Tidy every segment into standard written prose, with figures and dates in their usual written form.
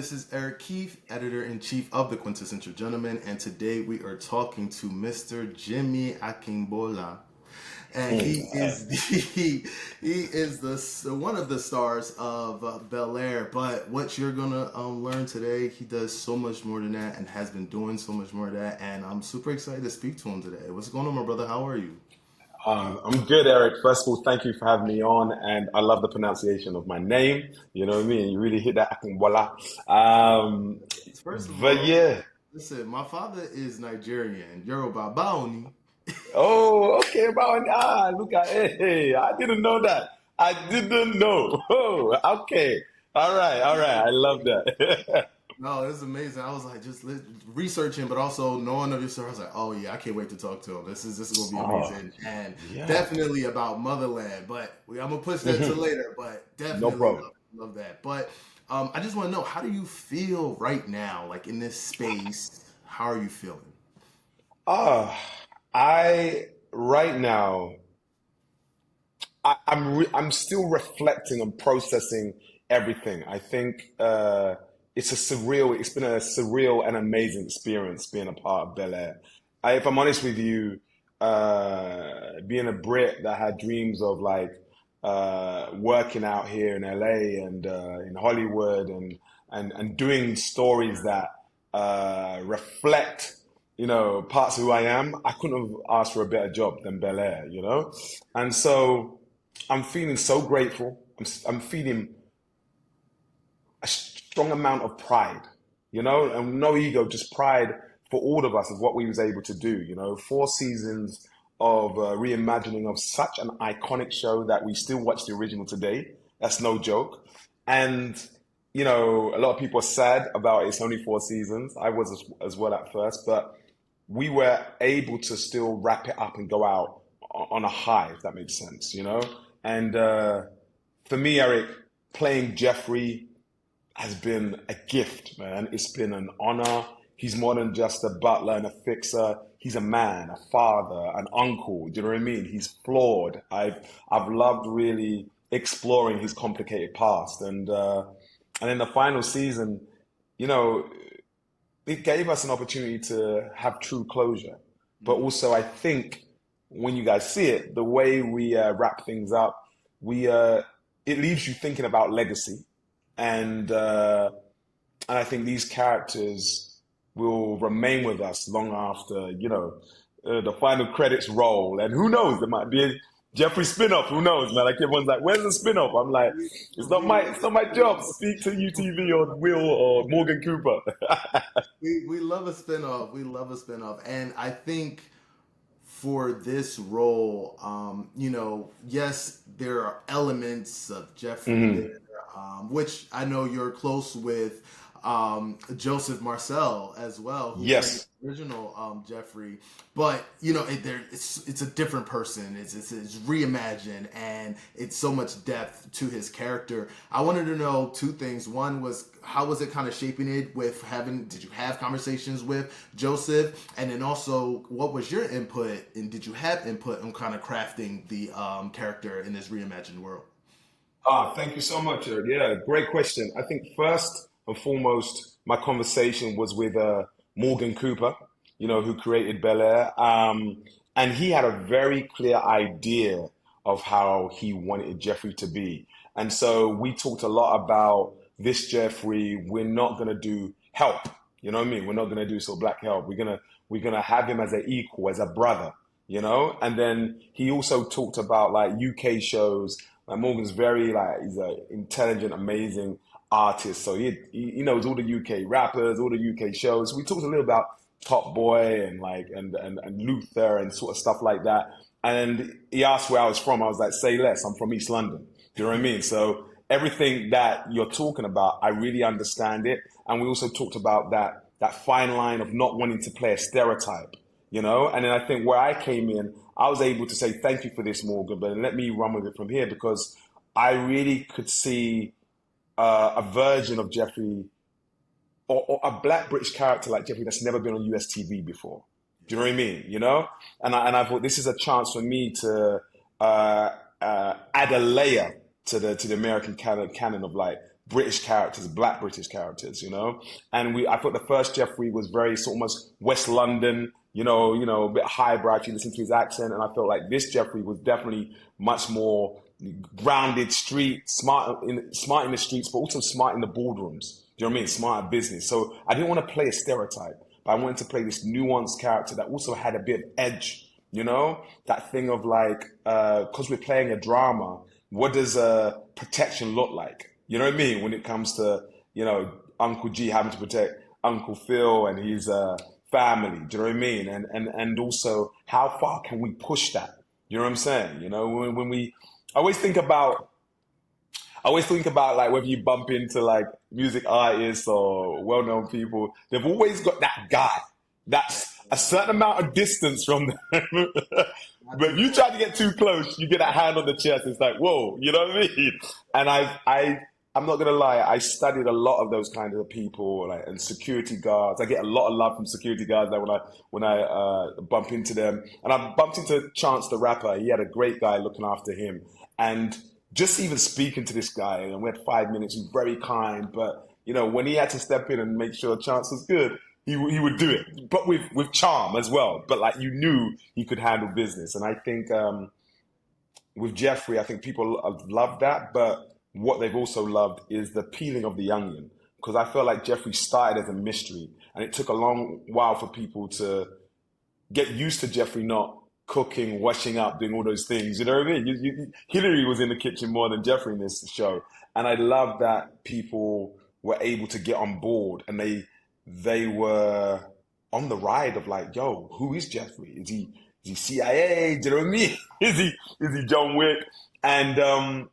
This is Eric Keith, editor-in-chief of the Quintessential Gentleman, and today we are talking to Mr. Jimmy Akingbola. And he is one of the stars of Bel-Air. But what you're gonna learn today, he does so much more than that, and has been doing so much more than that. And I'm super excited to speak to him today. What's going on, my brother? How are you? I'm good, Eric. First of all, thank you for having me on, and I love the pronunciation of my name. You know what I mean? You really hit that Akingbola. First of But all, yeah. listen, my father is Nigerian, Yoruba Baoni. Oh, okay. Look at hey, I didn't know that. I didn't know. Oh, okay. All right. I love that. No, it's amazing. I was like just researching, but also knowing of your story. I was like, oh yeah, I can't wait to talk to him. This is gonna be Oh, amazing, and yeah. definitely about Motherland. But I'm gonna push that to later. But No definitely problem. love that. But I just want to know, how do you feel right now, like in this space? How are you feeling? Ah, I right now. I'm still reflecting and processing everything. I think it's been a surreal and amazing experience being a part of Bel Air. If I'm honest with you, being a Brit that had dreams of like working out here in LA and in Hollywood and doing stories that reflect, parts of who I am, I couldn't have asked for a better job than Bel Air, and so. I'm feeling so grateful. I'm feeling a strong amount of pride, and no ego, just pride for all of us of what we was able to do. 4 seasons of reimagining of such an iconic show that we still watch the original today. That's no joke. And, a lot of people are sad about it's only 4 seasons. I was as well at first, but we were able to still wrap it up and go out on a high, if that makes sense, And for me, Eric, playing Geoffrey has been a gift, man. It's been an honor. He's more than just a butler and a fixer. He's a man, a father, an uncle. Do you know what I mean? He's flawed. I've loved really exploring his complicated past, and in the final season, you know, it gave us an opportunity to have true closure. But also, I think when you guys see it, the way we wrap things up, we it leaves you thinking about legacy, and uh, and I think these characters will remain with us long after the final credits roll. And who knows, there might be a Jeffrey spin-off. Who knows, man? Like everyone's like, "Where's the spin-off?" I'm like, We it's not my job. Speak to UTV or Will or Morgan Cooper." we love a spinoff. We love a spinoff, and I think for this role, yes, there are elements of Jeffrey Mhm. there, which I know you're close with Joseph Marcel as well, who played Yes. the original Jeffrey. But it's a different person. It's reimagined, and it's so much depth to his character. I wanted to know two things. One was, how was it kind of shaping it with having? Did you have conversations with Joseph? And then also, what was your input, and did you have input on kind of crafting the character in this reimagined world? Thank you so much, Eric. Yeah, great question. I think first and foremost, my conversation was with Morgan Cooper, who created Bel Air. And he had a very clear idea of how he wanted Jeffrey to be. And so we talked a lot about this Jeffrey. We're not going to do help. You know what I mean? We're not going to do so black help. We're gonna have him as an equal, as a brother, And then he also talked about like UK shows. Like Morgan's very like he's an intelligent, amazing artist. So he knows all the UK rappers, all the UK shows. We talked a little about Top Boy and like and Luther and sort of stuff like that. And he asked where I was from. I was like, say less. I'm from East London. Do you know what I mean? So everything that you're talking about, I really understand it. And we also talked about that fine line of not wanting to play a stereotype, And then I think where I came in, I was able to say thank you for this, Morgan, but let me run with it from here because I really could see a version of Jeffrey or a black British character like Jeffrey that's never been on US TV before. Do you know what I mean? And I thought this is a chance for me to add a layer to the American canon of like British characters, black British characters, you know. And I thought the first Geoffrey was very sort of almost West London, a bit highbrow if you listen to his accent. And I felt like this Geoffrey was definitely much more grounded, smart in the streets, but also smart in the boardrooms. Do you know what I mean? Smart at business. So I didn't want to play a stereotype, but I wanted to play this nuanced character that also had a bit of edge, you know? That thing of like, because we're playing a drama, what does protection look like? You know what I mean? When it comes to, Uncle G having to protect Uncle Phil and his family. Do you know what I mean? And also, how far can we push that? You know what I'm saying? You know, when we, I always think about like whether you bump into like music artists or well-known people, they've always got that guy that's a certain amount of distance from them. But if you try to get too close, you get a hand on the chest. It's like, whoa, you know what I mean? And I'm not gonna lie, I studied a lot of those kinds of people, like, and security guards. I get a lot of love from security guards like, when I bump into them. And I bumped into Chance the Rapper. He had a great guy looking after him. And just even speaking to this guy, and we had 5 minutes, he was very kind, but when he had to step in and make sure Chance was good, he would do it, but with charm as well. But like, you knew he could handle business. And I think with Geoffrey, I think people have loved that, but what they've also loved is the peeling of the onion, because I felt like Geoffrey started as a mystery, and it took a long while for people to get used to Geoffrey not cooking, washing up, doing all those things. You know what I mean? Hillary was in the kitchen more than Geoffrey in this show, and I love that people were able to get on board, and they were on the ride of like, yo, who is Geoffrey? Is he CIA? Do you know what I mean? Is he John Wick? And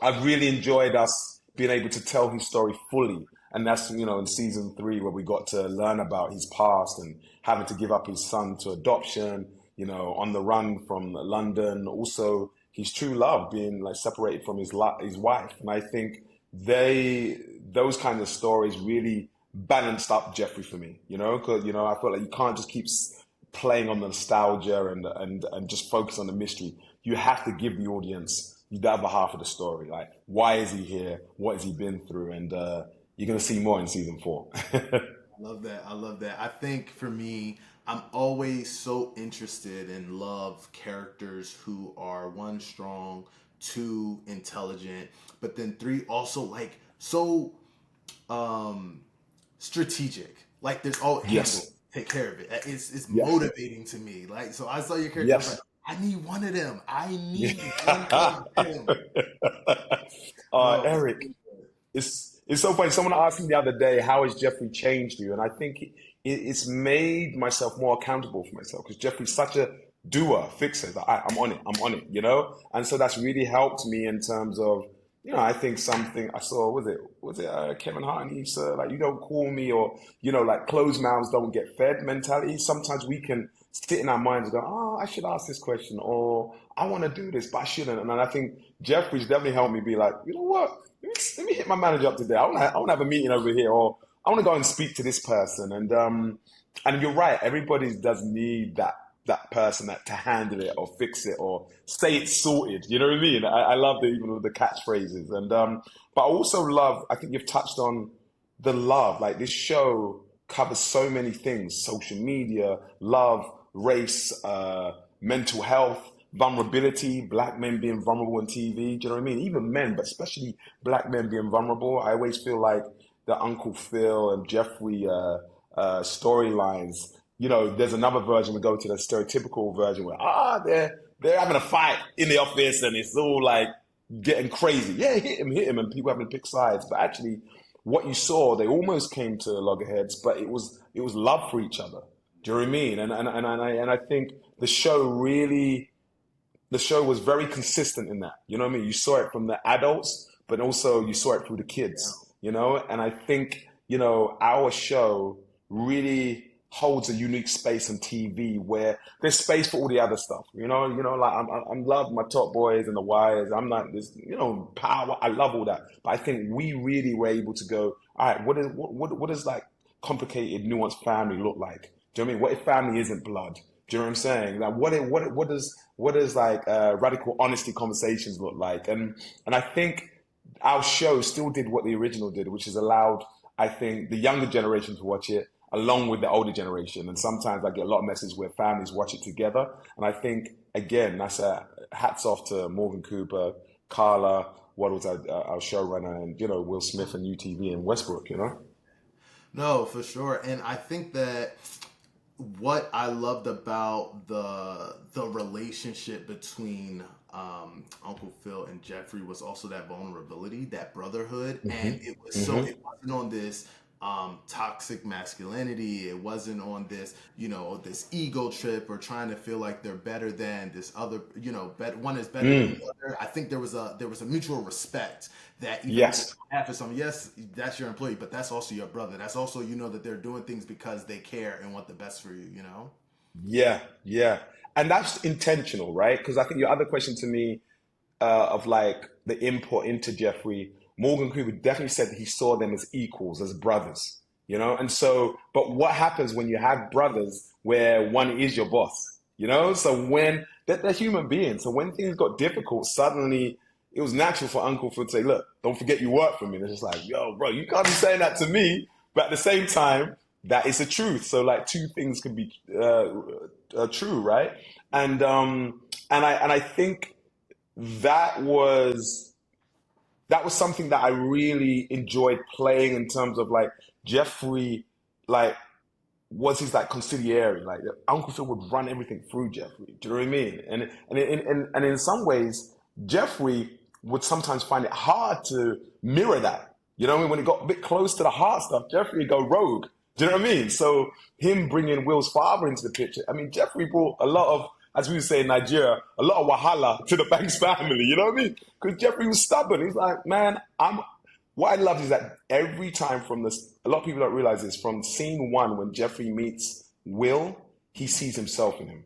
I've really enjoyed us being able to tell his story fully. And that's, in season 3 where we got to learn about his past and having to give up his son to adoption, on the run from London. Also, his true love being like separated from his wife. And I think those kinds of stories really balanced up Geoffrey for me, because, I felt like you can't just keep playing on the nostalgia and just focus on the mystery. You have to give the audience the other half of the story. Like, why is he here? What has he been through? And you're going to see more in season 4. I love that. I think for me, I'm always so interested and love characters who are 1, strong, 2, intelligent, but then 3, also like so strategic. Like there's all Yes. take care of it. It's Yes. motivating to me. Like, so I saw your character. Yes. I was like, I need one of them. I need one of them. Eric, it's so funny. Someone asked me the other day, how has Geoffrey changed you? And I think it's made myself more accountable for myself, because Geoffrey's such a doer, fixer. Like, I'm on it, And so that's really helped me in terms of, I think something I saw, was it Kevin Hart, and he said, like, you don't call me, or, like, closed mouths don't get fed mentality. Sometimes we can sit in our minds and go, oh, I should ask this question, or I want to do this, but I shouldn't. And I think Geoffrey's definitely helped me be like, you know what? Let me hit my manager up today. I want to have a meeting over here, or I want to go and speak to this person. And you're right. Everybody does need that person to handle it or fix it or say it's sorted. You know what I mean? I love even with the catchphrases. And but I also love, I think you've touched on the love. Like, this show covers so many things: social media, love, race, mental health, vulnerability, black men being vulnerable on TV. Do you know what I mean? Even men, but especially black men being vulnerable. I always feel like the Uncle Phil and Geoffrey storylines, there's another version. We go to the stereotypical version where they're having a fight in the office and it's all like getting crazy. Yeah, hit him, and people having to pick sides. But actually, what you saw, they almost came to loggerheads, but it was love for each other. Do you know what I mean? And I think the show was very consistent in that. You know what I mean? You saw it from the adults, but also you saw it through the kids. And I think our show really holds a unique space on TV where there's space for all the other stuff. Like I'm love my Top Boys and the Wires. I'm not this, power. I love all that, but I think we really were able to go, all right, what does like complicated, nuanced family look like? Do you know what I mean? What if family isn't blood? Do you know what I'm saying? Like, what does like radical honesty conversations look like? And I think our show still did what the original did, which has allowed, I think, the younger generation to watch it along with the older generation. And sometimes I get a lot of messages where families watch it together. And I think, again, that's a hats off to Morgan Cooper, Carla, what was our showrunner, and, Will Smith and UTV and Westbrook. No, for sure. And I think that what I loved about the relationship between Uncle Phil and Jeffrey was also that vulnerability, that brotherhood, and Hmm. it was so Hmm. it wasn't on this toxic masculinity. It wasn't on this this ego trip or trying to feel like they're better than this other. One is better than Mm. the other. I think there was a mutual respect that even if it's Yes. half of something, yes, that's your employee, but that's also your brother. That's also that they're doing things because they care and want the best for you. Yeah, yeah. And that's intentional, right? Because I think your other question to me of like the input into Jeffrey, Morgan Cooper definitely said that he saw them as equals, as brothers. And so, but what happens when you have brothers where one is your boss? So when they're human beings, so when things got difficult, suddenly it was natural for Uncle Phil to say, "Look, don't forget you work for me." And it's just like, "Yo, bro, you can't be saying that to me," but at the same time, that is the truth. So like two things can be true, right? And I think that was that was something that I really enjoyed playing in terms of like Jeffrey, like was his like consigliere, like Uncle Phil would run everything through Jeffrey. Do you know what I mean? And in some ways, Jeffrey would sometimes find it hard to mirror that. You know what I mean? When it got a bit close to the heart stuff, Jeffrey would go rogue. Do you know what I mean? So him bringing Will's father into the picture, I mean, Jeffrey brought a lot of, as we would say in Nigeria, a lot of wahala to the Banks family. You know what I mean? Because Jeffrey was stubborn. He's like, man, what I love is that every time from this, a lot of people don't realize this, from scene one, when Jeffrey meets Will, he sees himself in him.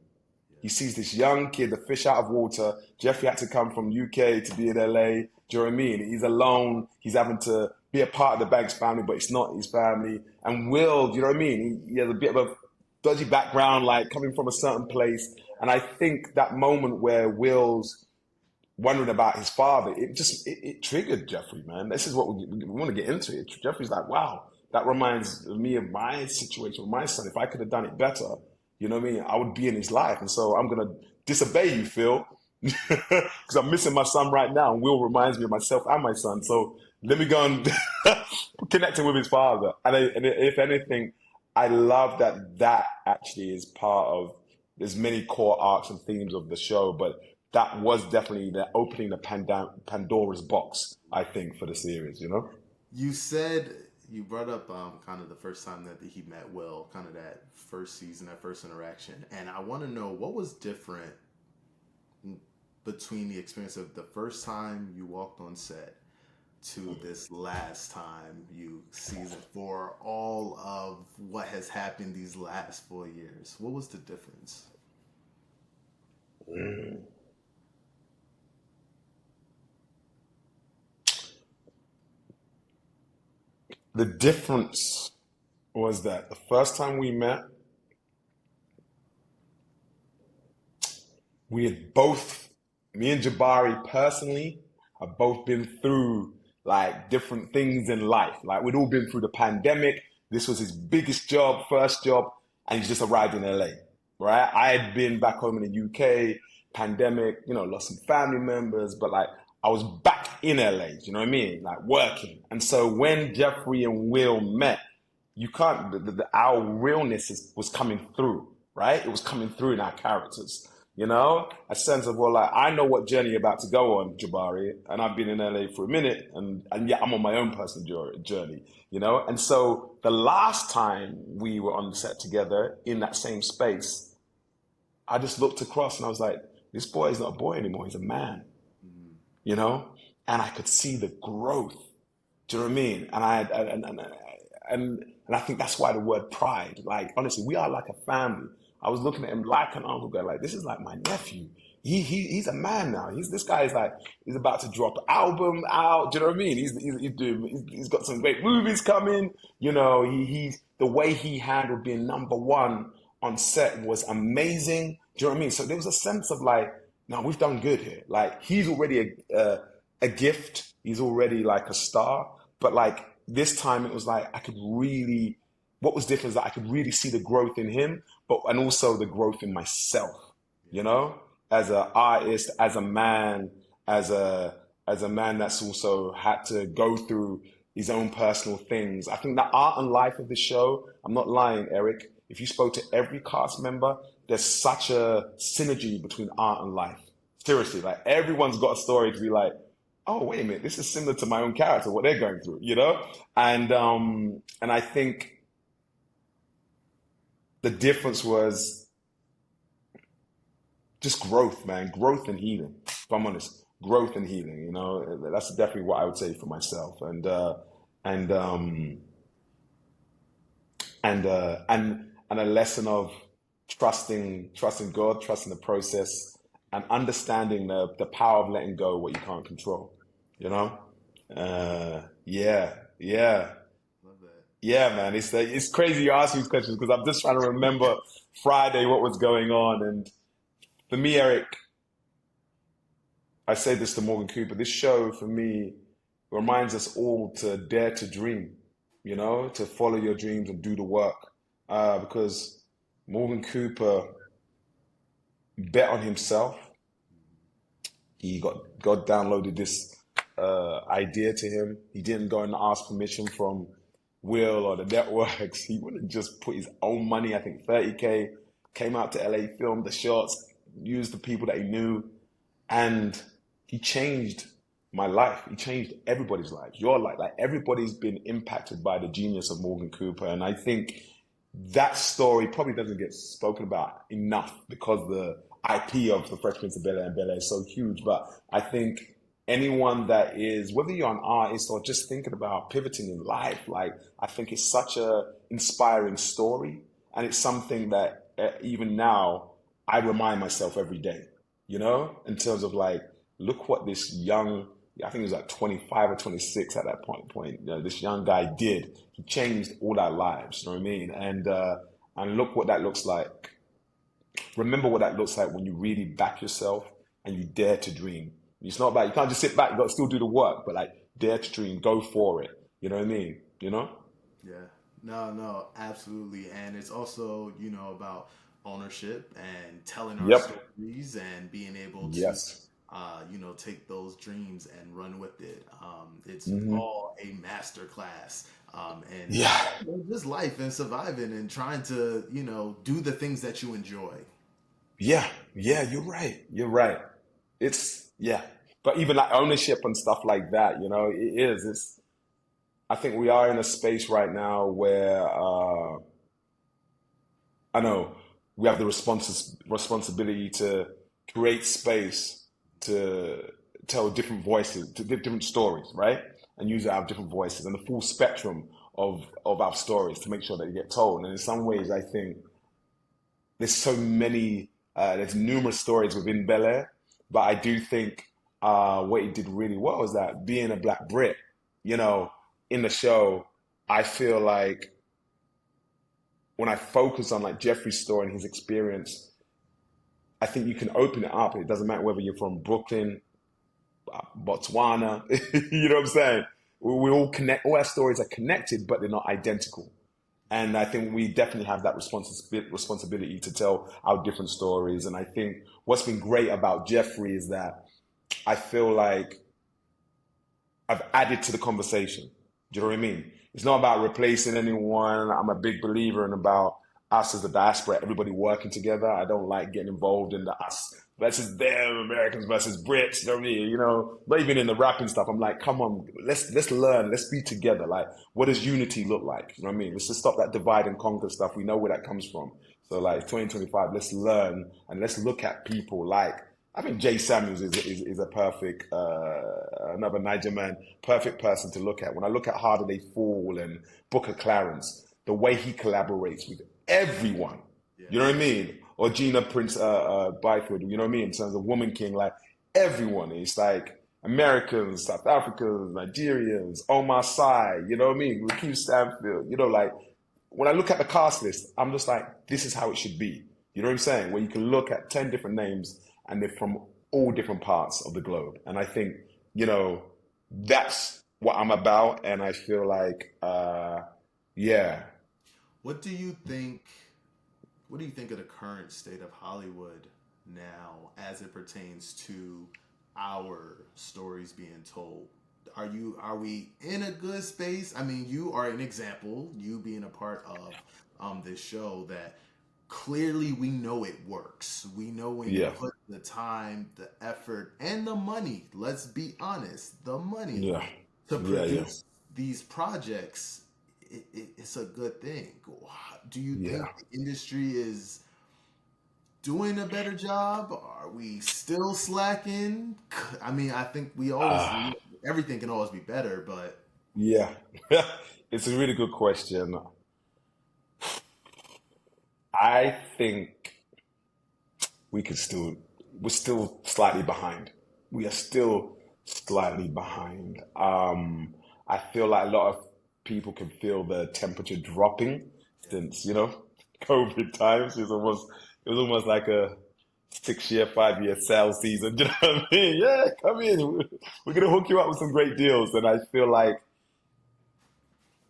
He sees this young kid, the fish out of water. Jeffrey had to come from UK to be in LA. Do you know what I mean? He's alone. He's having to be a part of the Banks family, but it's not his family. And Will, do you know what I mean? He has a bit of a dodgy background, like coming from a certain place. And I think that moment where Will's wondering about his father, it triggered Jeffrey, man. This is what we want to get into. Jeffrey's like, wow, that reminds me of my situation with my son. If I could have done it better, you know what I mean? I would be in his life. And so I'm going to disobey you, Phil, because I'm missing my son right now. And Will reminds me of myself and my son. So let me go and connecting with his father. And if anything, I love that actually is part of, there's many core arcs and themes of the show, but that was definitely the opening the Pandora's box, I think, for the series. You said you brought up kind of the first time that he met Will, kind of that first season, that first interaction, and I want to know what was different between the experience of the first time you walked on set to this last time you season four, all of what has happened these last 4 years. What was the difference? Mm. The difference was that the first time we met, we had both, me and Jabari personally, have both been through like different things in life. Like we'd all been through the pandemic. This was his biggest job, first job, and he's just arrived in LA, right? I had been back home in the UK, pandemic, lost some family members, but like I was back in LA, you know what I mean? Like working. And so when Jeffrey and Will met, you can't, our realness was coming through, right? It was coming through in our characters. A sense of, well, like, I know what journey you're about to go on, Jabari, and I've been in LA for a minute, and yeah, I'm on my own personal journey. And so the last time we were on the set together in that same space, I just looked across and I was like, this boy is not a boy anymore, he's a man, Mm. you know? And I could see the growth. Do you know what I mean? And I think that's why the word pride, like, honestly, we are like a family. I was looking at him like an uncle, going like, this is like my nephew. He's a man now. This guy is like, he's about to drop an album out. Do you know what I mean? He's got some great movies coming. He's the way he handled being number one on set was amazing. Do you know what I mean? So there was a sense of like, no, we've done good here. Like he's already a gift He's already like a star. But like this time, it was like what was different is that I could really see the growth in him, and also the growth in myself, you know, as an artist, as a man, as a man that's also had to go through his own personal things. I think the art and life of the show, I'm not lying, Eric. If you spoke to every cast member, there's such a synergy between art and life. Seriously, like everyone's got a story to be like, oh, wait a minute, this is similar to my own character, what they're going through, you know? And I think the difference was just growth, man, growth and healing. If I'm honest, growth and healing. You know, that's definitely what I would say for myself. And a lesson of trusting God, trusting the process, and understanding the power of letting go what you can't control. You know, yeah. Love that. Yeah, man, it's crazy you ask these questions because I'm just trying to remember Friday what was going on. And for me, Eric, I say this to Morgan Cooper. This show for me reminds us all to dare to dream, you know, to follow your dreams and do the work. Because Morgan Cooper bet on himself. God downloaded this idea to him. He didn't go and ask permission from Will or the networks. He would have just put his own money, I think 30K, came out to LA, filmed the shots, used the people that he knew, and he changed my life. He changed everybody's life, your life. Like everybody's been impacted by the genius of Morgan Cooper. And I think that story probably doesn't get spoken about enough because the IP of The Fresh Prince of Bel-Air and Bel-Air is so huge. But I think anyone that is, whether you're an artist or just thinking about pivoting in life, like I think it's such a inspiring story, and it's something that even now I remind myself every day, you know, in terms of like, look what this young, I think he was like 25 or 26 at that point, you know, this young guy did. He changed all our lives, you know what I mean? And look what that looks like. Remember what that looks like when you really back yourself and you dare to dream. It's not about, you can't just sit back, you got to still do the work, but like dare to dream, go for it. You know what I mean? You know? Yeah. No, absolutely. And it's also, you know, about ownership and telling our Yep. stories and being able to, Yes. you know, take those dreams and run with it. It's Hmm. all a master class. And Yeah. you know, just life and surviving and trying to, you know, do the things that you enjoy. Yeah. Yeah. You're right. You're right. Yeah. But even like ownership and stuff like that, you know, I think we are in a space right now where, I know we have the responsibility to create space to tell different voices, to give different stories, right? And use our different voices and the full spectrum of our stories to make sure that they get told. And in some ways, I think there's numerous stories within Bel-Air, but I do think what he did really well is that being a Black Brit, you know, in the show, I feel like when I focus on like Geoffrey's story and his experience, I think you can open it up. It doesn't matter whether you're from Brooklyn, Botswana, you know what I'm saying? We all connect, all our stories are connected, but they're not identical. And I think we definitely have that responsibility to tell our different stories. And I think what's been great about Geoffrey is that I feel like I've added to the conversation. Do you know what I mean? It's not about replacing anyone. I'm a big believer in about us as the diaspora, everybody working together. I don't like getting involved in the us versus them, Americans versus Brits. You know what I mean? You know, not even in the rapping stuff. I'm like, come on, let's learn, let's be together. Like, what does unity look like? You know what I mean? Let's just stop that divide and conquer stuff. We know where that comes from. So like 2025, let's learn and let's look at people like I think Jay Samuels is a perfect another Niger man, perfect person to look at. When I look at Harder They Fall and Booker Clarence, the way he collaborates with everyone, Yeah. you know what I mean? Or Gina Prince Byford, you know what I mean? In terms of Woman King, like everyone, it's like Americans, South Africans, Nigerians, Omar Sy, you know what I mean? Lakeith Stanfield, you know, like when I look at the cast list, I'm just like, this is how it should be. You know what I'm saying? Where you can look at 10 different names and they're from all different parts of the globe. And I think, you know, that's what I'm about, and I feel like, yeah, What do you think? What do you think of the current state of Hollywood now, as it pertains to our stories being told? Are we in a good space? I mean, you are an example. You being a part of this show that clearly we know it works. We know when you yeah, put the time, the effort, and the money. Let's be honest, the money yeah, to yeah, yeah, produce these projects, it's a good thing. Do you think yeah. the industry is doing a better job? Are we still slacking? I mean, I think we always, Uh, everything can always be better, but yeah. It's a really good question. I think we could still, we're still slightly behind. We are still slightly behind. I feel like a lot of people can feel the temperature dropping since, COVID times. It was almost like a 6 year, 5 year sales season. You know what I mean? Yeah, come in. We're gonna hook you up with some great deals. And I feel like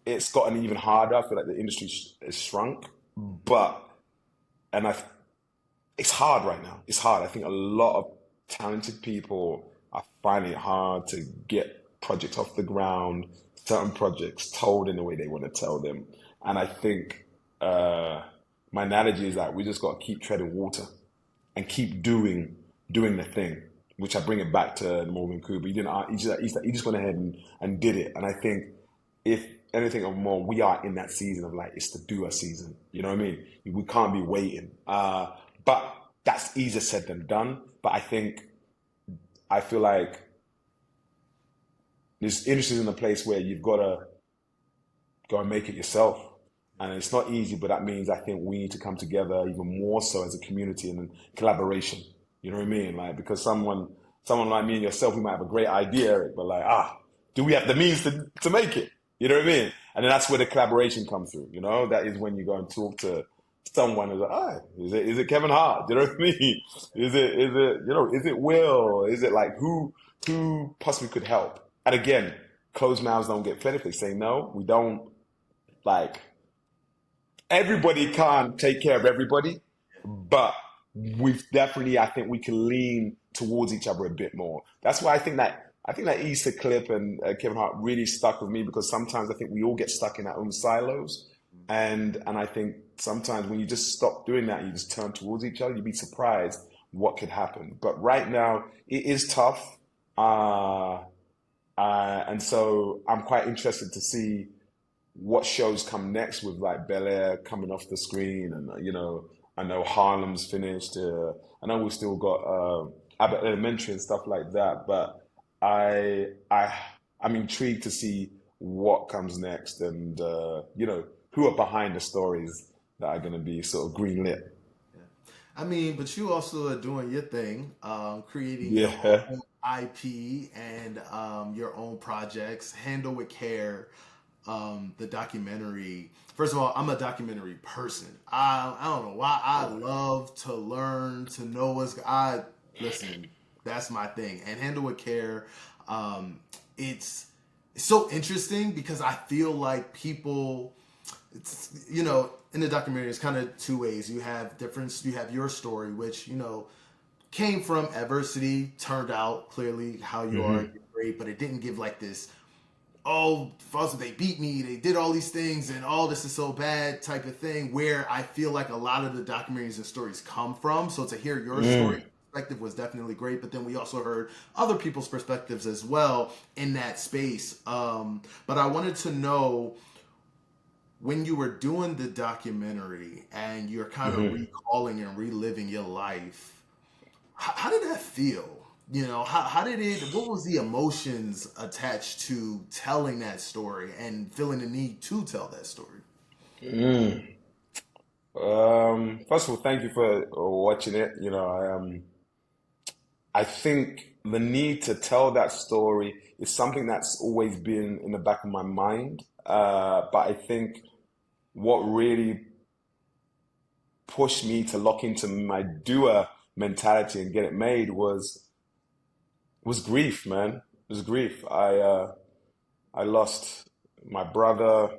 it's gotten even harder. I feel like the industry has shrunk, but and I it's hard right now. It's hard. I think a lot of talented people are finding it hard to get projects off the ground, certain projects told in the way they want to tell them. And I think uh, my analogy is that we just got to keep treading water and keep doing the thing. Which I bring it back to Morgan Cooper. He just went ahead and did it. And I think if anything or more, we are in that season of like it's the doer season. You know what I mean? We can't be waiting. But that's easier said than done. But I feel like this industry is in a place where you've got to go and make it yourself. And it's not easy, but that means I think we need to come together even more so as a community and collaboration. You know what I mean? Like because someone like me and yourself, we might have a great idea, Eric, but like, do we have the means to make it? You know what I mean? And then that's where the collaboration comes through. That is when you go and talk to someone who's like, is it Kevin Hart? You know what I mean? Is it Will? Is it like who possibly could help? And again, closed mouths don't get fed. If they say no, we don't like everybody can't take care of everybody, but we've definitely, I think we can lean towards each other a bit more. That's why I think that Easter clip and Kevin Hart really stuck with me because sometimes I think we all get stuck in our own silos, and I think sometimes when you just stop doing that, you just turn towards each other, you'd be surprised what could happen. But right now, it is tough, and so I'm quite interested to see what shows come next with like Bel-Air coming off the screen, and I know Harlem's finished. I know we've still got Abbott Elementary and stuff like that, but I I I'm intrigued to see what comes next, and who are behind the stories that are going to be sort of greenlit. yeah. I mean, but you also are doing your thing, creating your Yeah, own IP and your own projects. Handle with care. The documentary. First of all, I'm a documentary person. I don't know why I love to learn to know I listen. That's my thing. And handle with care. Um, it's it's so interesting because I feel like people it's in the documentary it's kind of two ways. You have difference. You have your story, which came from adversity, turned out clearly how you are, hmm you're great, but it didn't give like this, oh, Foster, they beat me, they did all these things, and all this is so bad type of thing, where I feel like a lot of the documentaries and stories come from. So to hear your story mm, perspective was definitely great, but then we also heard other people's perspectives as well in that space. But I wanted to know when you were doing the documentary and you're kind of hmm recalling and reliving your life, how did that feel? How did it, what was the emotions attached to telling that story and feeling the need to tell that story? mm. First of all, thank you for watching it. I think the need to tell that story is something that's always been in the back of my mind. But I think what really pushed me to lock into my doer mentality and get it made was grief, man. There's grief. I lost my brother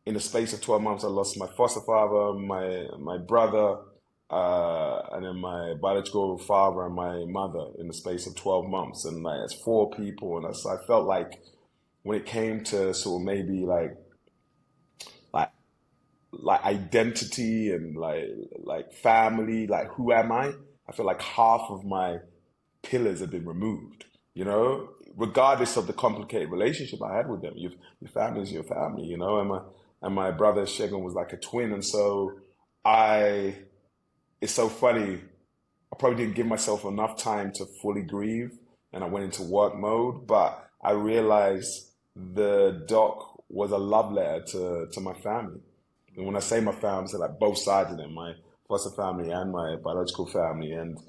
in the space of 12 months. I lost my foster father, my brother, and then my biological father and my mother in the space of 12 months. And like it's four people, and so I felt like when it came to sort of maybe like like identity and like family, like who am I feel like half of my pillars have been removed, you know, regardless of the complicated relationship I had with them. Your family is your family, you know, and my brother Shegun was like a twin. And so I, it's so funny. I probably didn't give myself enough time to fully grieve, and I went into work mode, but I realized the doc was a love letter to my family. And when I say my family, I say like both sides of them, my foster family and my biological family, and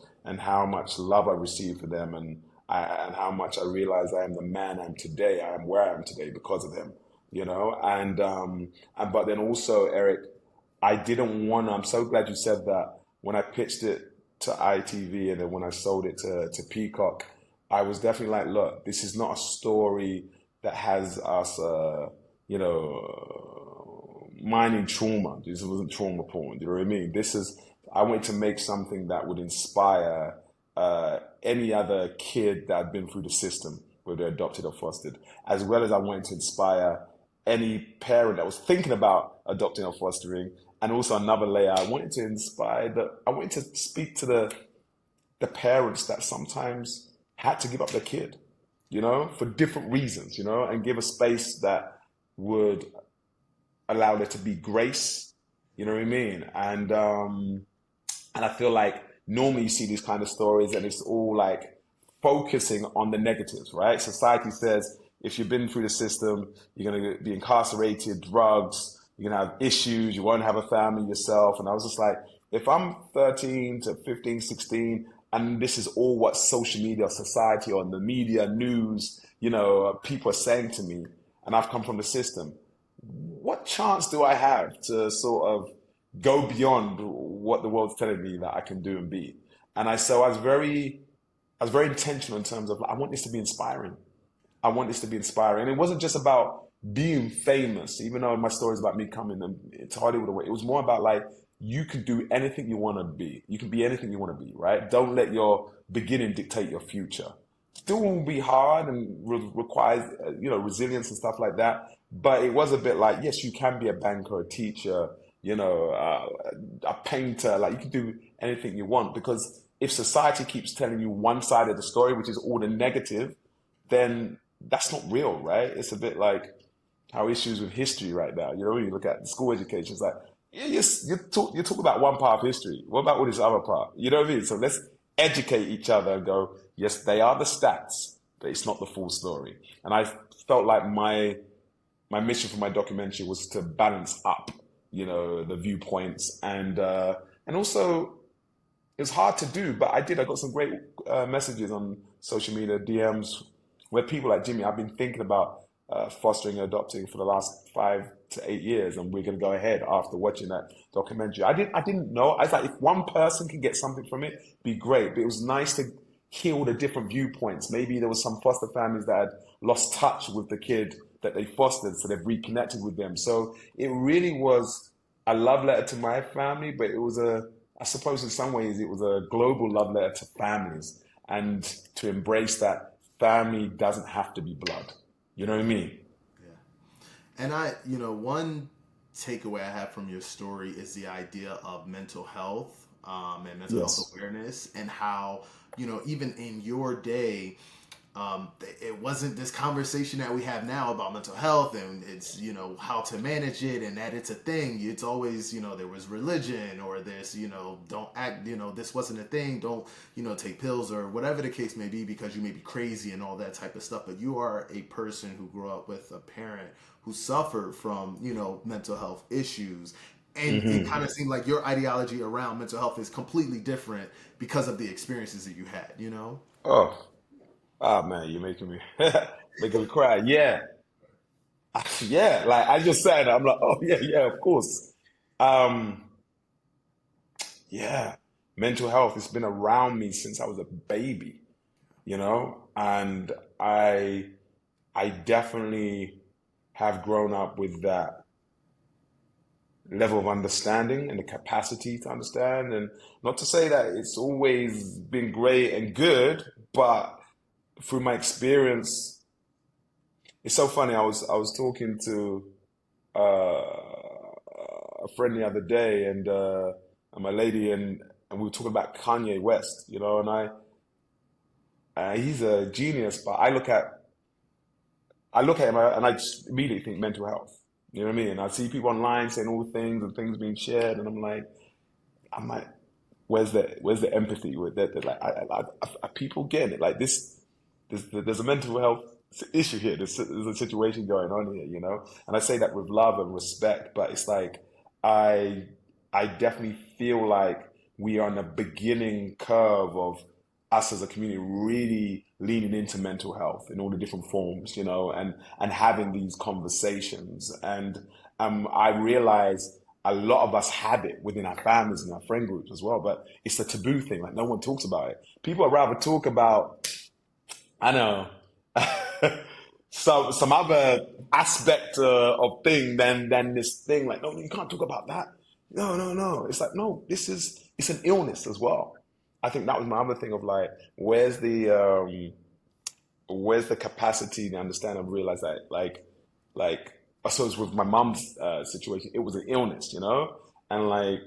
how much love I received for them, and how much I realized I am the man I am today. I am where I am today because of them, you know. And but then also, Eric, I didn't want to. I'm so glad you said that. When I pitched it to ITV and then when I sold it to Peacock, I was definitely like, look, this is not a story that has us, you know, mining trauma. This wasn't trauma porn. Do you know what I mean? This is, I wanted to make something that would inspire any other kid that had been through the system, whether they're adopted or fostered, as well as I wanted to inspire any parent that was thinking about adopting or fostering. And also another layer, I wanted to inspire I wanted to speak to the parents that sometimes had to give up their kid, you know, for different reasons, you know, and give a space that would allow there to be grace, you know what I mean? And I feel like normally you see these kind of stories and it's all like focusing on the negatives, right? Society says if you've been through the system, you're going to be incarcerated, drugs, you're going to have issues, you won't have a family yourself. And I was just like, if I'm 13 to 15, 16, and this is all what social media, society, or the media, news, you know, people are saying to me, and I've come from the system, what chance do I have to sort of go beyond what the world's telling me that I can do and be? And I was very intentional in terms of like, I want this to be inspiring. I want this to be inspiring. And it wasn't just about being famous, even though my story is about me coming to Hollywood away. It was more about like, you can do anything you want to be. You can be anything you want to be, right? Don't let your beginning dictate your future. Still will be hard and requires, you know, resilience and stuff like that. But it was a bit like, yes, you can be a banker, a teacher, you know, a painter. Like you can do anything you want, because if society keeps telling you one side of the story, which is all the negative, then that's not real, right? It's a bit like how issues with history right now. You know, when you look at school education, it's like, yeah, you talk about one part of history. What about all this other part? You know what I mean? So let's educate each other and go, yes, they are the stats, but it's not the full story. And I felt like my mission for my documentary was to balance up, you know, the viewpoints, and also it was hard to do, but I did. I got some great messages on social media, DMs, where people like Jimmy, I've been thinking about fostering and adopting for the last 5 to 8 years, and we're going to go ahead after watching that documentary. I didn't know. I was like, if one person can get something from it, be great. But it was nice to hear all the different viewpoints. Maybe there was some foster families that had lost touch with the kid that they fostered, so they've reconnected with them. So it really was a love letter to my family, but it was I suppose in some ways it was a global love letter to families, and to embrace that family doesn't have to be blood. You know what I mean? And one takeaway I have from your story is the idea of mental health, and mental health Yes. awareness, and how, even in your day, it wasn't this conversation that we have now about mental health, and it's, how to manage it, and that it's a thing. It's always, there was religion, or this, don't act, this wasn't a thing. Don't, take pills or whatever the case may be, because you may be crazy and all that type of stuff. But you are a person who grew up with a parent who suffered from, mental health issues. And it kind of seemed like your ideology around mental health is completely different because of the experiences that you had. Oh, man, you're making me making me cry. Yeah, yeah. Like I just said, I'm like, oh yeah, yeah, of course. Um, yeah, mental health has been around me since I was a baby. You know, And I definitely have grown up with that level of understanding and the capacity to understand. And not to say that it's always been great and good, but through my experience, it's so funny. I was talking to a friend the other day, and my lady, and we were talking about Kanye West, and he's a genius, but I look at him and I just immediately think mental health. You know what I mean? I see people online saying all things and things being shared, and I'm like, where's the empathy with that? Like, are people getting it? Like this, there's a mental health issue here. There's a situation going on here. And I say that with love and respect, but it's like I I definitely feel like we are on the beginning curve of us as a community really leaning into mental health in all the different forms, and having these conversations. And I realize a lot of us have it within our families and our friend groups as well, but it's a taboo thing. Like no one talks about it. People would rather talk about, I know, some other aspect of thing than this thing. Like, no, you can't talk about that. No, no, no. It's like, no, it's an illness as well. I think that was my other thing of like, where's the capacity to understand and realize that like I suppose with my mom's situation, it was an illness, and like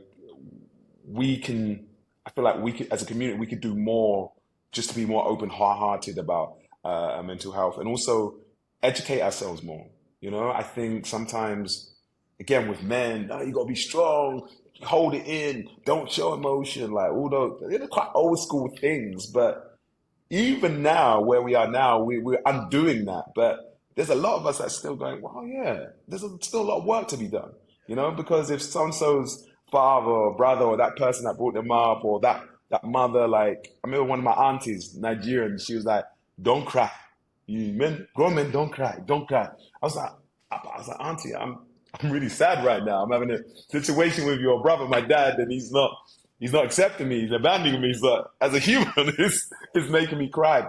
I feel like we could, as a community, we could do more just to be more open hearted about mental health, and also educate ourselves more. I think sometimes, again, with men, no, you gotta be strong, hold it in, don't show emotion, like all those, they're quite old school things. But even now, where we are now, we're undoing that. But there's a lot of us that's still going, well, yeah, still a lot of work to be done, because if so-and-so's father or brother or that person that brought them up or that mother, like, I remember one of my aunties, Nigerian, she was like, don't cry. Grown men, don't cry, don't cry. I was like, auntie, I'm really sad right now. I'm having a situation with your brother, my dad, and he's not accepting me. He's abandoning me. So as a human, it's making me cry.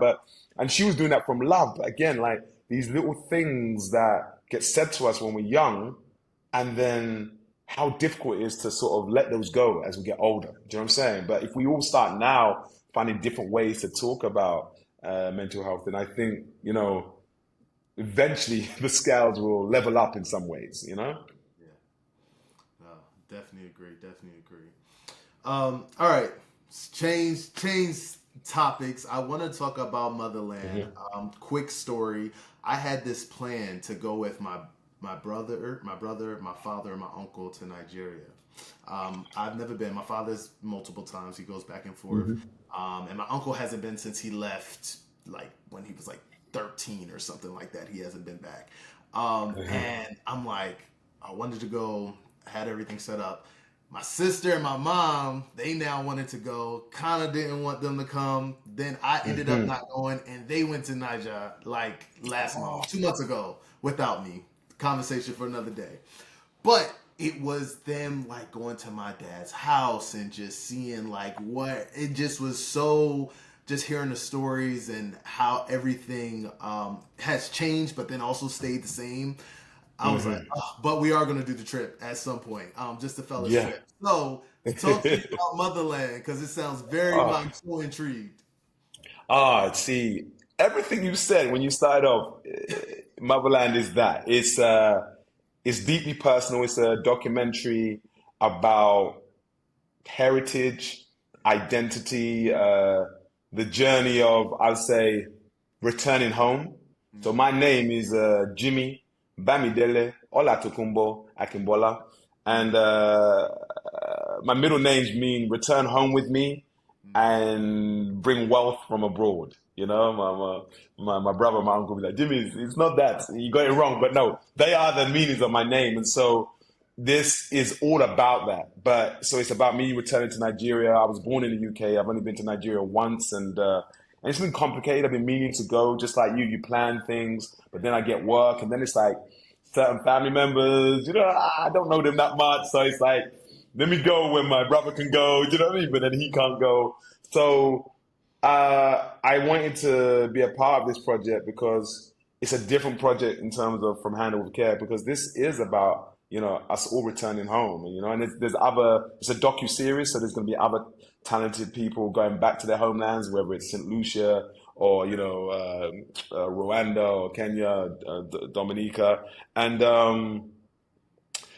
And she was doing that from love. But again, like these little things that get said to us when we're young, and then how difficult it is to sort of let those go as we get older. Do you know what I'm saying? But if we all start now finding different ways to talk about mental health, then I think, eventually the scales will level up in some ways. Yeah. No, definitely agree. Definitely agree. All right. Change topics. I want to talk about Motherland. Hmm. Quick story. I had this plan to go with my brother, my father, and my uncle to Nigeria. I've never been. My father's multiple times. He goes back and forth. Hmm. And my uncle hasn't been since he left, like when he was like 13 or something like that. He hasn't been back. And I'm like, I wanted to go, had everything set up. My sister and my mom, they now wanted to go, kind of didn't want them to come. Then I ended up Hmm. not going, and they went to Niger like last month, 2 months ago, without me. Conversation for another day. But it was them like going to my dad's house and just seeing like what it just was so, just hearing the stories and how everything has changed, but then also stayed the same. I was like, Hmm. oh, but we are going to do the trip at some point, just a Yeah. fellowship. So talk to me about Motherland because it sounds very Oh, much so intrigued. see, everything you said when you started off, Motherland is that. It's deeply personal. It's a documentary about heritage, identity, the journey of, I'll say, returning home. So Mm, my name is Jimmy Bamidele Olatokunbo Akimbola, and mm, my middle names mean return home with me mm. and bring wealth from abroad. My brother, my uncle be like, Jimmy, it's not that. You got it wrong. But no, they are the meanings of my name. And so this is all about that. But so it's about me returning to Nigeria. I was born in the UK. I've only been to Nigeria once, and it's been complicated. I've been meaning to go, just like you. You plan things, but then I get work, and then it's like certain family members. I don't know them that much, so it's like let me go when my brother can go. You know what I mean? But then he can't go. So I wanted to be a part of this project because it's a different project in terms of from Handle with Care, because this is about, us all returning home, and there's other, it's a docu-series, so there's going to be other talented people going back to their homelands, whether it's St. Lucia or, Rwanda or Kenya, Dominica. And, um,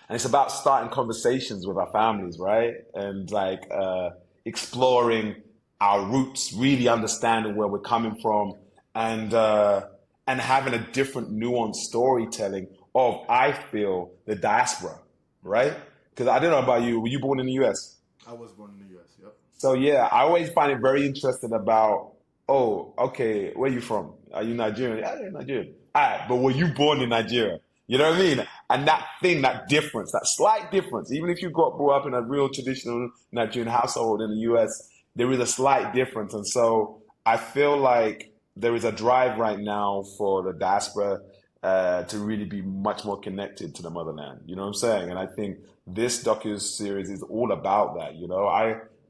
and it's about starting conversations with our families, right? And like exploring our roots, really understanding where we're coming from, and having a different nuanced storytelling of, I feel, the diaspora, right? Because I don't know about you, were you born in the US? I was born in the U.S. Yep. So yeah, I always find it very interesting about, oh, okay, where you from? Are you Nigerian? Yeah, yeah, Nigerian. All right, but were you born in Nigeria? You know what I mean? And that thing, that difference, that slight difference, even if you got brought up in a real traditional Nigerian household in the US, there is a slight difference. And so I feel like there is a drive right now for the diaspora to really be much more connected to the motherland. You know what I'm saying? And I think this docu-series is all about that.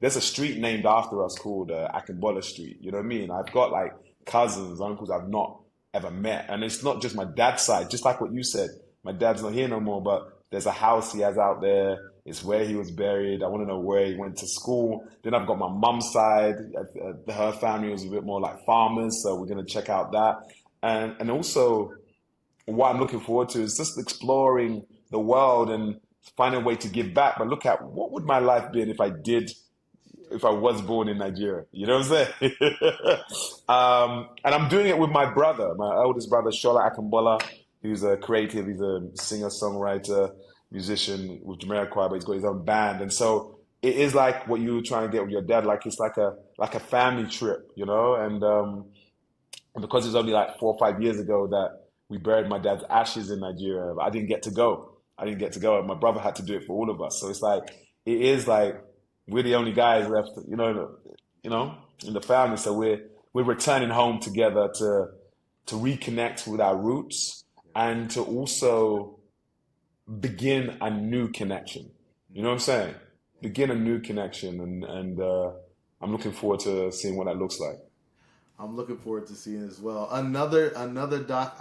There's a street named after us called Akingbola Street. You know what I mean? I've got like cousins, uncles I've not ever met. And it's not just my dad's side, just like what you said. My dad's not here no more, but there's a house he has out there. It's where he was buried. I want to know where he went to school. Then I've got my mum's side. Her family was a bit more like farmers, so we're going to check out that. And also, what I'm looking forward to is just exploring the world and finding a way to give back. But look at, what would my life be if I was born in Nigeria? You know what I'm saying? And I'm doing it with my brother, my eldest brother, Shola Akingbola. He's a creative, he's a singer, songwriter, musician with Jamiroquai, but he's got his own band. And so it is like what you were trying to get with your dad, like it's like a family trip, and because it's only like 4 or 5 years ago that we buried my dad's ashes in Nigeria, but I didn't get to go. And my brother had to do it for all of us. So it's like, it is like we're the only guys left, in the family. So we're returning home together to reconnect with our roots and to also begin a new connection. You know what I'm saying? Begin a new connection, and I'm looking forward to seeing what that looks like. I'm looking forward to seeing it as well. Another doc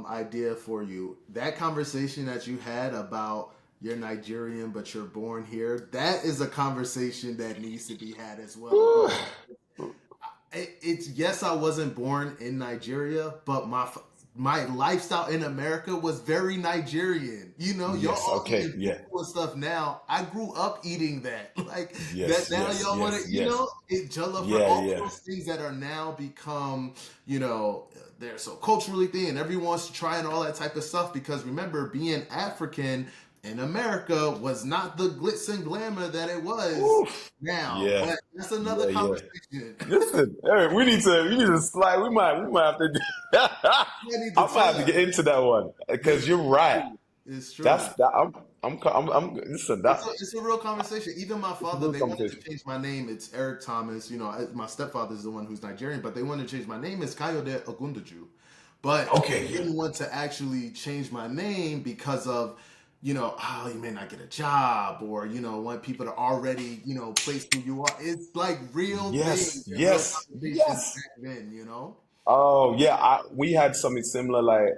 idea for you. That conversation that you had about you're Nigerian but you're born here. That is a conversation that needs to be had as well. It's yes, I wasn't born in Nigeria, but my lifestyle in America was very Nigerian. Y'all Yes. all Okay. eating Yeah. food stuff now. I grew up eating that. Like that Yes. now Yes. y'all want Yes. to, Yes. it jollof for Yeah. all Yeah. those things that are now become, they're so culturally thing and everyone wants to try and all that type of stuff because remember being African in America was not the glitz and glamour that it was Oof. now. Yeah. But that's another Yeah. Yeah. conversation. Listen, Eric, we need to slide. We might have to. I need to I might have to tell. get into that one It's because you're right. true. It's That's true. that. Listen. It's a real conversation. Even my It's a father, real they wanted to conversation. change my name. It's Eric Thomas. My stepfather's the one who's Nigerian, but they wanted to change my name. It's Kayode Ogundaju. But they Okay. Yeah. didn't want to actually change my name because of, oh, you may not get a job or, want people to already, place who you are. It's like real Yes. things and real Yes. conversations Yes. back then. Oh yeah. We had something similar. Like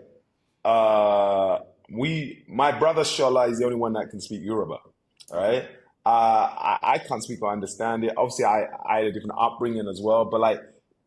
my brother Shola is the only one that can speak Yoruba. All right. I can't speak or understand it. Obviously, I had a different upbringing as well. But like,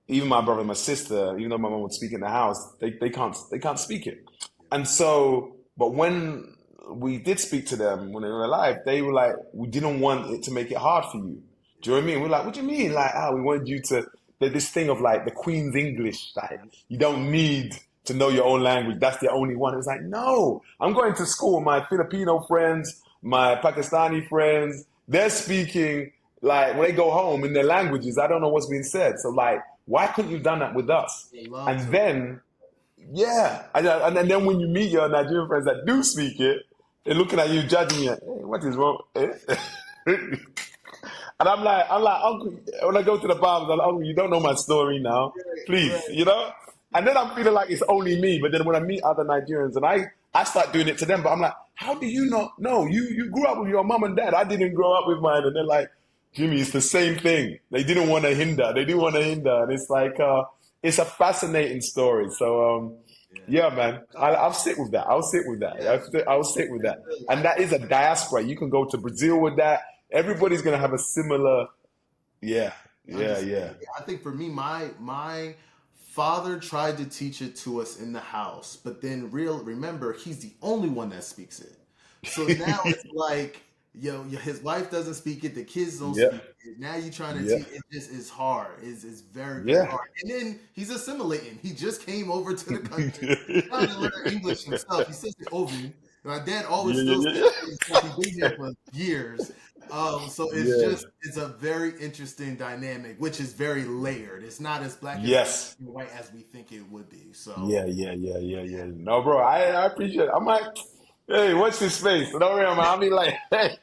even my brother and my sister, even though my mom would speak in the house, they can't speak it. And so, but when we did speak to them when they were alive, they were like, we didn't want it to make it hard for you. Do you know what I mean? We're like, what do you mean? Like, we wanted you to, this thing of like the Queen's English, like, you don't need to know your own language. That's the only one. It was like, no, I'm going to school with my Filipino friends, my Pakistani friends. They're speaking, like, when they go home in their languages, I don't know what's being said. So, like, why couldn't you have done that with us? I love And to. then, yeah, and then when you meet your Nigerian friends that do speak it, they're looking at you, judging you. Hey, what is wrong? And I'm like, Uncle. When I go to the bar, I'm like, Uncle, you don't know my story now, Right. please, you know. And then I'm feeling like it's only me. But then when I meet other Nigerians and I start doing it to them, but I'm like, how do you not know? You grew up with your mom and dad. I didn't grow up with mine. And they're like, Jimmy, it's the same thing. They didn't want to hinder. They didn't want to hinder, and it's like it's a fascinating story. So Yeah. yeah, man, I'll sit with that. I'll sit with that. Yeah. I'll sit with that. I And that is a diaspora. You can go to Brazil with that. Everybody's gonna have a similar. Yeah, yeah, understand. yeah, Yeah, I think for me, my father tried to teach it to us in the house, but then remember, he's the only one that speaks it. So now it's like, his wife doesn't speak it, the kids don't yeah, speak it. Now you're trying to yeah, teach it. Just is hard. It's very, very yeah. hard. And then he's assimilating. He just came over to the country, trying to learn English himself. He says it over. My dad always Yeah, yeah, still yeah, says it himself. He's been here for years. So yeah. it's a very interesting dynamic, which is very layered. It's not as black and Yes. white as we think it would be. So Yeah, yeah, yeah, yeah, yeah. No, bro, I appreciate it. I'm like, hey, watch this space. Don't worry, man. I mean, like, hey,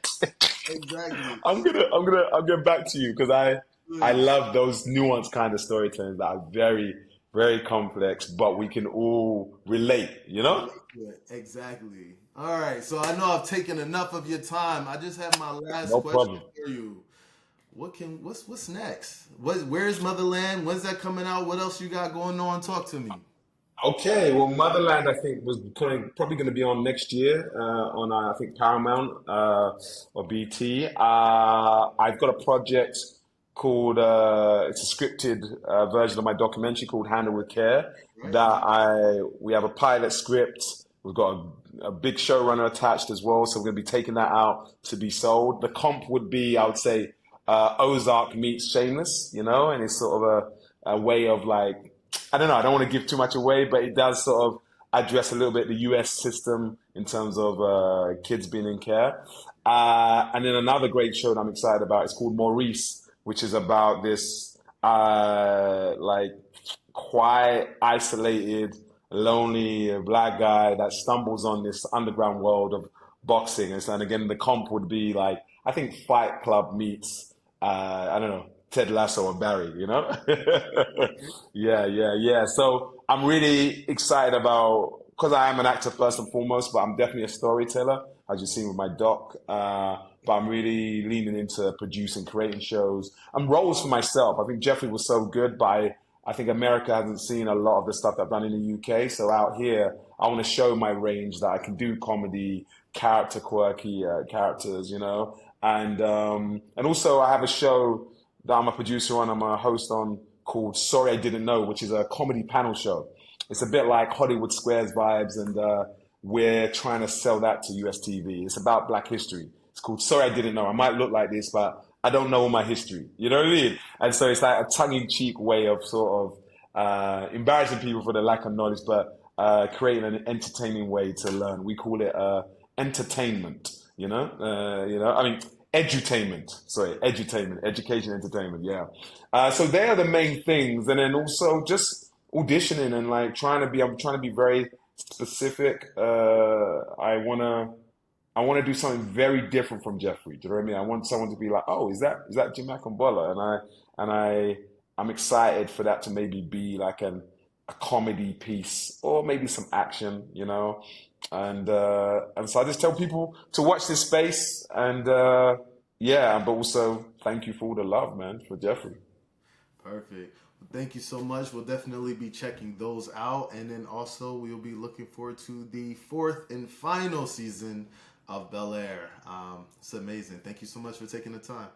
exactly. I'll get back to you because I Please. love those nuanced kind of storytellings that are very, very complex, but we can all relate, you know? Relate to it. Exactly. All right. So I know I've taken enough of your time. I just have my last No question problem. for you. What's next? Where's Motherland? When's that coming out? What else you got going on? Talk to me. Okay, well, Motherland, I think was probably going to be on next year on I think Paramount or BT. I've got a project called it's a scripted version of my documentary called Handle with Care. Right? That I we have a pilot script. We've got a big showrunner attached as well, so we're going to be taking that out to be sold. The comp would be, I would say, Ozark meets Shameless, you know, and it's sort of a way of like I don't know. I don't want to give too much away, but it does sort of address a little bit the US system in terms of kids being in care. And then another great show that I'm excited about is called Maurice, which is about this like quite isolated, lonely black guy that stumbles on this underground world of boxing. And again, the comp would be like I think Fight Club meets I don't know Ted Lasso or Barry, you know? Yeah, yeah, yeah. So I'm really excited about because I am an actor first and foremost, but I'm definitely a storyteller, as you've seen with my doc. But I'm really leaning into producing, creating shows and roles for myself. I think Geoffrey was so good, but I think America hasn't seen a lot of the stuff that I've done in the UK. So out here, I want to show my range that I can do comedy, quirky characters, you know. And also I have a show that I'm a producer on, I'm a host on called Sorry I Didn't Know, which is a comedy panel show. It's a bit like Hollywood Squares vibes, and we're trying to sell that to US TV. It's about Black history. It's called Sorry I Didn't Know. I might look like this, but I don't know all my history. You know what I mean? And so it's like a tongue-in-cheek way of sort of embarrassing people for the lack of knowledge, but creating an entertaining way to learn. We call it entertainment. I mean, edutainment. Sorry, edutainment, education, entertainment. Yeah. So they are the main things, and then also just auditioning and like I'm trying to be very specific. I wanna do something very different from Geoffrey. Do you know what I mean? I want someone to be like, oh, is that Jimmy Akingbola? I'm excited for that to maybe be like a comedy piece or maybe some action, you know. And so I just tell people to watch this space and yeah, but also thank you for all the love, man, for Geoffrey. Perfect. Well, thank you so much. We'll definitely be checking those out. And then also, we'll be looking forward to the fourth and final season of Bel-Air. It's amazing. Thank you so much for taking the time.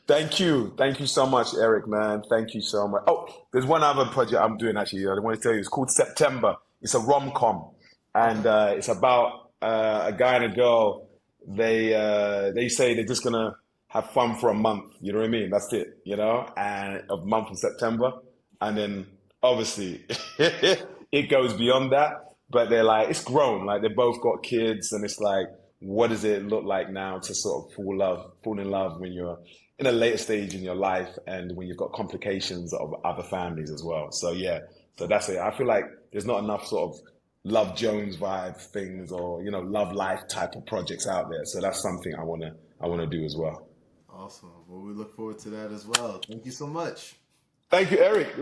Thank you. Thank you so much, Eric, man. Thank you so much. Oh, there's one other project I'm doing actually. I want to tell you. It's called September. It's a rom-com. Okay. And it's about a guy and a girl. They say they're just gonna have fun for a month. You know what I mean? That's it. You know, and a month of September, and then obviously it goes beyond that. But they're like, it's grown. Like they both got kids, and it's like, what does it look like now to sort of fall in love when you're in a later stage in your life, and when you've got complications of other families as well. So yeah, so that's it. I feel like there's not enough sort of Love Jones vibe things or love life type of projects out there. So that's something I wanna do as well. Awesome. Well, we look forward to that as well. Thank you so much. Thank you, Eric.